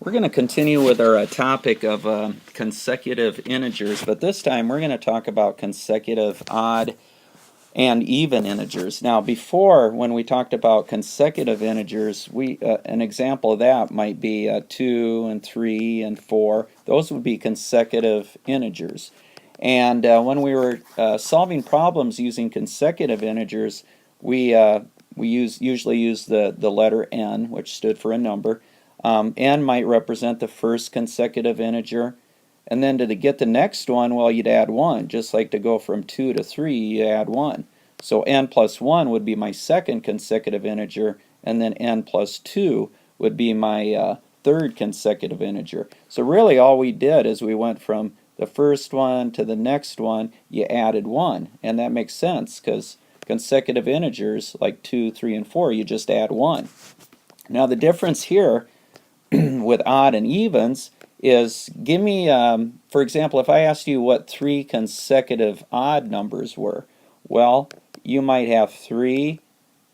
We're going to continue with our topic of consecutive integers, but this time we're going to talk about consecutive odd and even integers. Now before, when we talked about consecutive integers, an example of that might be 2 and 3 and 4. Those would be consecutive integers. And when we were solving problems using consecutive integers, we usually use the letter n, which stood for a number. N might represent the first consecutive integer, and then to get the next one, well, you'd add 1. Just like to go from 2 to 3, you add 1. So n plus 1 would be my second consecutive integer, and then n plus 2 would be my third consecutive integer. So really all we did is we went from the first one to the next one, you added 1. And that makes sense because consecutive integers like 2, 3, and 4, you just add 1. Now the difference here with odd and evens is, give me, for example, if I asked you what 3 consecutive odd numbers were, well, you might have 3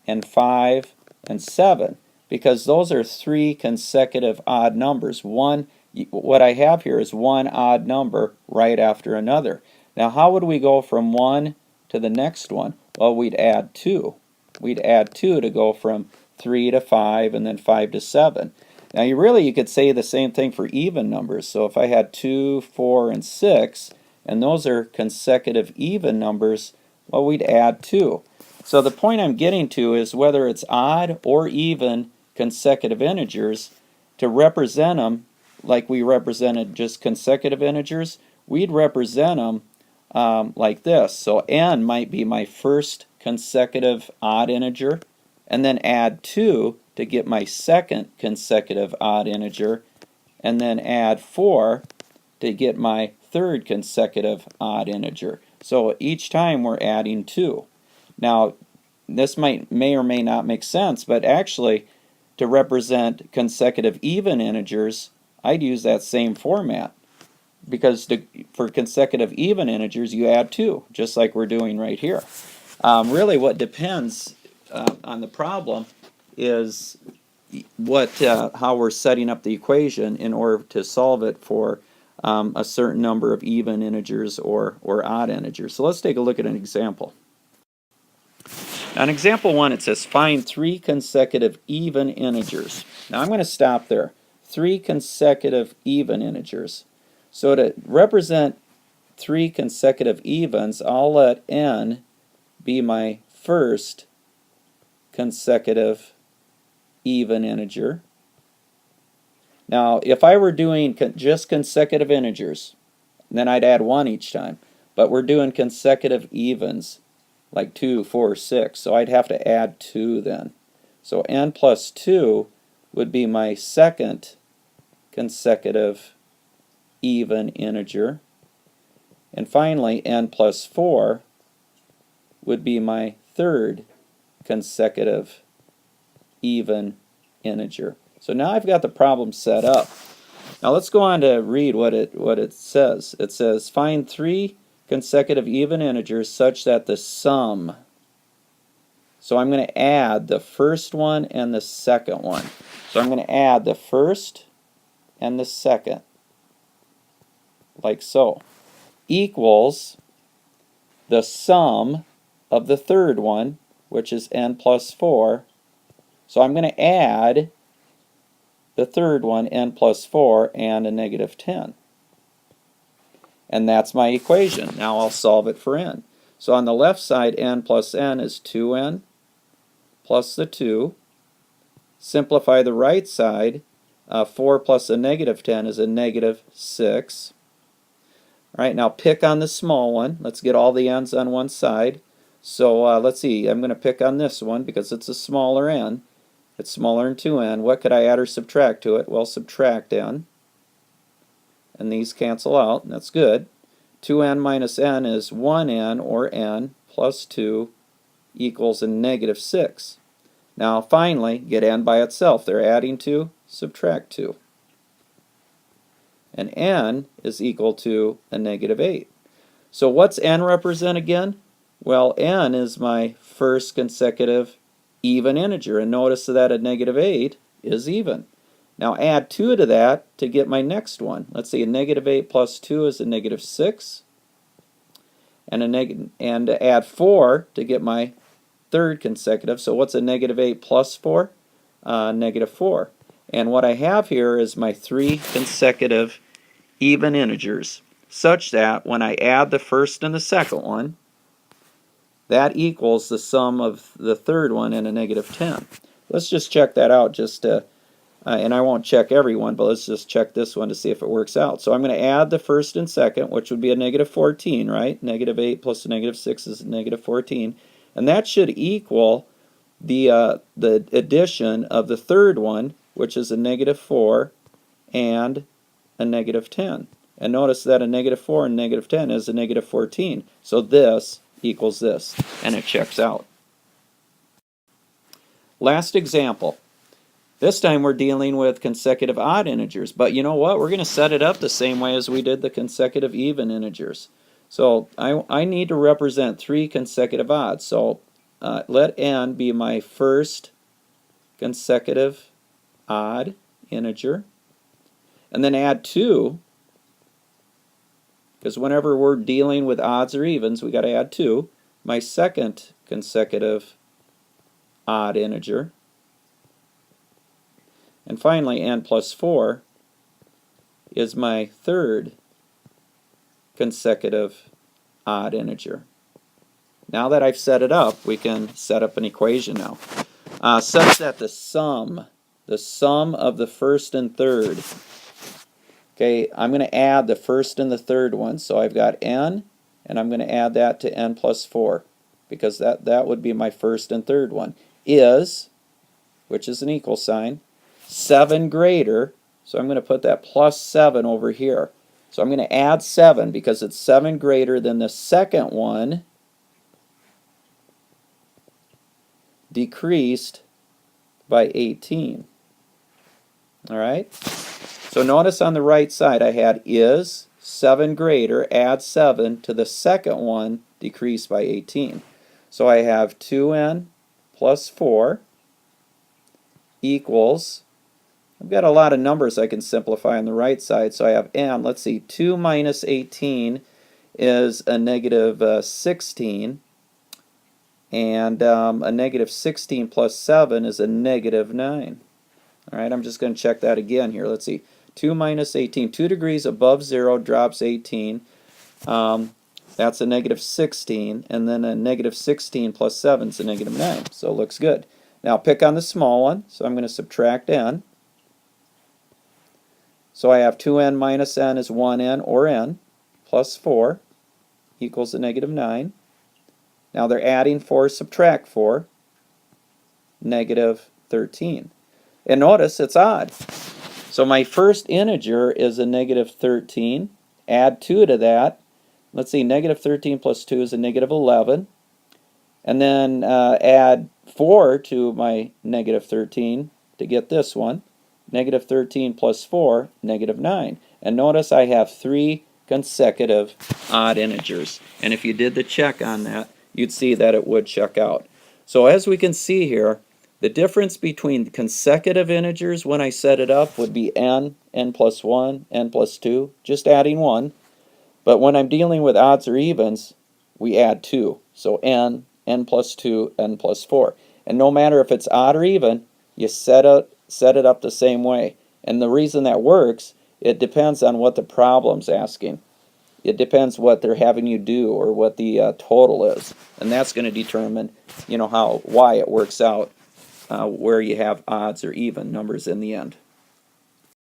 and 5 and 7, because those are 3 consecutive odd numbers. What I have here is one odd number right after another. Now how would we go from 1 to the next one? Well, we'd add 2. We'd add 2 to go from 3 to 5 and then 5 to 7. Now you could say the same thing for even numbers. So if I had 2, 4, and 6, and those are consecutive even numbers, well, we'd add 2. So the point I'm getting to is whether it's odd or even consecutive integers, to represent them like we represented just consecutive integers, we'd represent them like this. So n might be my first consecutive odd integer, and then add 2 to get my second consecutive odd integer, and then add 4 to get my third consecutive odd integer. So each time we're adding 2. Now this may or may not make sense, but actually to represent consecutive even integers, I'd use that same format, because for consecutive even integers you add 2, just like we're doing right here. Really what depends on the problem is how we're setting up the equation in order to solve it for a certain number of even integers or odd integers. So let's take a look at an example. Now in example 1 it says find 3 consecutive even integers. Now I'm going to stop there. 3 consecutive even integers. So to represent 3 consecutive evens, I'll let n be my first consecutive even integer. Now if I were doing just consecutive integers, then I'd add 1 each time. But we're doing consecutive evens like 2, 4, 6, so I'd have to add 2 then. So n plus 2 would be my second consecutive even integer. And finally n plus 4 would be my third consecutive even integer. So now I've got the problem set up. Now let's go on to read what it says. It says find 3 consecutive even integers such that the sum. So I'm going to add the first one and the second one. So I'm going to add the first and the second, like so, equals the sum of the third one, which is n plus 4. So I'm going to add the third one, n plus 4, and a negative 10. And that's my equation. Now I'll solve it for n. So on the left side, n plus n is 2n plus the 2. Simplify the right side. 4 plus a negative 10 is a negative 6. All right, now pick on the small one. Let's get all the n's on one side. So let's see, I'm going to pick on this one because it's a smaller n. It's smaller than 2n. What could I add or subtract to it? Well, subtract n. And these cancel out, and that's good. 2n minus n is 1n, or n, plus 2 equals a negative 6. Now finally, get n by itself. They're adding 2, subtract 2. And n is equal to a negative 8. So what's n represent again? Well, n is my first consecutive even integer, and notice that a negative 8 is even. Now add 2 to that to get my next one. Let's see, a negative 8 plus 2 is a negative 6. And add 4 to get my third consecutive. So what's a negative 8 plus 4? Negative 4. And what I have here is my 3 consecutive even integers, such that when I add the first and the second one, that equals the sum of the third one and a negative 10. Let's just check that out just to, and I won't check every one, but let's just check this one to see if it works out. So I'm going to add the first and second, which would be a negative 14, right? Negative 8 plus a negative 6 is a negative 14. And that should equal the addition of the third one, which is a negative 4 and a negative 10. And notice that a negative 4 and negative 10 is a negative 14. So this equals this, and it checks out. Last example. This time we're dealing with consecutive odd integers, but you know what? We're going to set it up the same way as we did the consecutive even integers. So I need to represent 3 consecutive odds. So let n be my first consecutive odd integer, and then add 2, because whenever we're dealing with odds or evens, we got to add 2. My second consecutive odd integer, and finally n plus 4 is my third consecutive odd integer. Now that I've set it up, we can set up an equation now, such that the sum of the first and third, okay, I'm going to add the first and the third one. So I've got n, and I'm going to add that to n plus 4, because that would be my first and third one, is, which is an equal sign, 7 greater, so I'm going to put that plus 7 over here. So I'm going to add 7 because it's 7 greater than the second one decreased by 18. All right? So notice on the right side I had is 7 greater, add 7 to the second one decreased by 18. So I have 2n plus 4 equals, I've got a lot of numbers I can simplify on the right side, so I have n, let's see, 2 minus 18 is a negative 16, and a negative 16 plus 7 is a negative 9. Alright, I'm just going to check that again here. Let's see, 2 minus 18, 2 degrees above 0 drops 18, that's a negative 16, and then a negative 16 plus 7 is a negative 9, so it looks good. Now pick on the small one, so I'm going to subtract n. So I have 2n minus n is 1n, or n, plus 4 equals a negative 9. Now they're adding 4, subtract 4, negative 13. And notice it's odd. So my first integer is a negative 13. Add 2 to that. Let's see, negative 13 plus 2 is a negative 11. And then add 4 to my negative 13 to get this one. Negative 13 plus 4, negative 9. And notice I have 3 consecutive odd integers. And if you did the check on that, you'd see that it would check out. So as we can see here, the difference between consecutive integers when I set it up would be n, n plus 1, n plus 2, just adding 1. But when I'm dealing with odds or evens, we add 2. So n, n plus 2, n plus 4. And no matter if it's odd or even, you set it up the same way. And the reason that works, it depends on what the problem's asking. It depends what they're having you do or what the total is. And that's going to determine, why it works out, where you have odds or even numbers in the end.